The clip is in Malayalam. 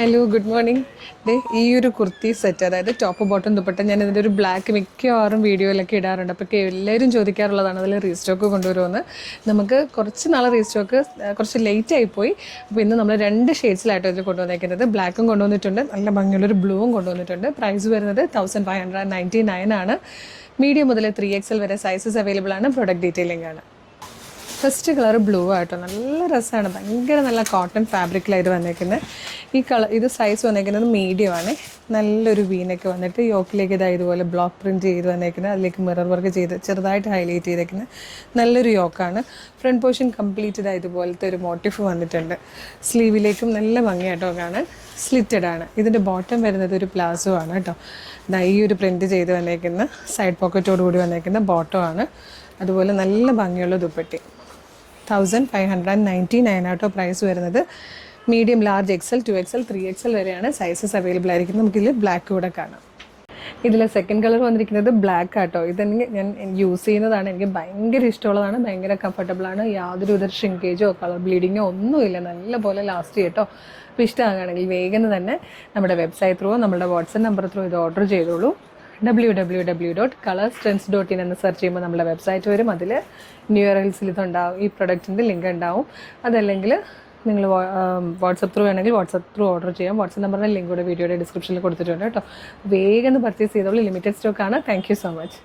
Hello good morning. ഈ ഒരു കുർത്തി സെറ്റ്, അതായത് ടോപ്പ് ബോട്ടം ദുപ്പട്ട, ഞാൻ ഇതിൻ്റെ ഒരു ബ്ലാക്ക് മിക്കവാറും വീഡിയോയിലൊക്കെ ഇടാറുണ്ട്. അപ്പോൾ എല്ലാവരും ചോദിക്കാറുള്ളതാണ് അതിൽ റീസ്റ്റോക്ക് കൊണ്ടുവരുമെന്ന്. നമുക്ക് കുറച്ച് നാൾ റീസ്റ്റോക്ക് കുറച്ച് ലേറ്റ് ആയിപ്പോയി. അപ്പോൾ ഇന്ന് നമ്മൾ 2 ഷെയ്ഡ്സിലായിട്ട് ഇത് കൊണ്ടുവന്നേക്കുന്നത്. ബ്ലാക്കും കൊണ്ടുവന്നിട്ടുണ്ട്, നല്ല ഭംഗിയുള്ളൊരു ബ്ലൂവും കൊണ്ടുവന്നിട്ടുണ്ട്. പ്രൈസ് വരുന്നത് 1599 ആണ്. മീഡിയം മുതൽ 3XL വരെ സൈസസ് അവൈലബിൾ ആണ്. പ്രൊഡക്റ്റ് ഡീറ്റെയിലിംഗ് ആണ്. ഫസ്റ്റ് കളർ ബ്ലൂ ആയിട്ടോ, നല്ല രസമാണ്. ഭയങ്കര നല്ല കോട്ടൺ ഫാബ്രിക്കിലായിട്ട് വന്നേക്കുന്നത്. ഇത് സൈസ് വന്നേക്കുന്നത് മീഡിയം ആണ്. നല്ലൊരു വീനൊക്കെ വന്നിട്ട് യോക്കിലേക്ക് ഇതുപോലെ ബ്ലോക്ക് പ്രിൻറ്റ് ചെയ്ത് വന്നേക്കുന്നത്. അതിലേക്ക് മിറർ വർക്ക് ചെയ്ത് ചെറുതായിട്ട് ഹൈലൈറ്റ് ചെയ്തേക്കുന്നത് നല്ലൊരു യോക്കാണ്. ഫ്രണ്ട് പോർഷൻ കംപ്ലീറ്റ് ഇതുപോലത്തെ ഒരു മോട്ടീഫ് വന്നിട്ടുണ്ട്. സ്ലീവിലേക്കും നല്ല ഭംഗിയായിട്ടോ കാണാൻ. സ്ലിറ്റഡ് ആണ്. ഇതിൻ്റെ ബോട്ടം വരുന്നത് ഒരു പ്ലാസോ ആണ് കേട്ടോ. ഈ ഒരു പ്രിൻറ്റ് ചെയ്ത് വന്നേക്കുന്ന സൈഡ് പോക്കറ്റോട് കൂടി വന്നേക്കുന്ന ബോട്ടം ആണ്. അതുപോലെ നല്ല ഭംഗിയുള്ള ദുപ്പട്ടി. 1599 ആട്ടോ പ്രൈസ് വരുന്നത്. Medium, large, XL, 2XL, 3XL വരെയാണ് സൈസസ് അവൈലബിൾ ആയിരിക്കുന്നത്. നമുക്കിതിൽ ബ്ലാക്ക് കൂടെ കാണാം. ഇതിൽ സെക്കൻഡ് കളർ വന്നിരിക്കുന്നത് ബ്ലാക്ക് ആട്ടോ. ഇതെനിക്ക് ഞാൻ യൂസ് ചെയ്യുന്നതാണ്. എനിക്ക് ഭയങ്കര ഇഷ്ടമുള്ളതാണ്. ഭയങ്കര കംഫർട്ടബിളാണ്. യാതൊരു വിധ ഷ്രിങ്കേജോ കളർ ബ്ലീഡിങ്ങോ ഒന്നുമില്ല. നല്ല പോലെ ലാസ്റ്റ് ചെയ്യട്ടോ. അപ്പോൾ ഇഷ്ടമാകുകയാണെങ്കിൽ വേഗം തന്നെ നമ്മുടെ വെബ്സൈറ്റ് ത്രൂ, നമ്മുടെ വാട്സപ്പ് നമ്പർ ത്രൂ ഇത് ഓർഡർ ചെയ്തോളൂ. www.colorstrends.in എന്ന് സെർച്ച് ചെയ്യുമ്പോൾ നമ്മുടെ വെബ്സൈറ്റ് വരും. അതിൽ URLസിൽ ഇതുണ്ടാവും, ഈ പ്രൊഡക്റ്റിൻ്റെ ലിങ്ക് ഉണ്ടാവും. അതല്ലെങ്കിൽ നിങ്ങൾ വാട്സപ്പ് ത്രൂ വേണമെങ്കിൽ വാട്സപ്പ് ത്രൂ ഓർഡർ ചെയ്യാം. വാട്സപ്പ് നമ്പറിൻ്റെ ലിങ്ക് കൂടെ വീഡിയോയുടെ ഡിസ്ക്രിപ്ഷനിൽ കൊടുത്തിട്ടുണ്ട് കേട്ടോ. വേഗം പർച്ചേസ് ചെയ്തോളൂ. ലിമിറ്റഡ് സ്റ്റോക്കാണ്. Thank you so much.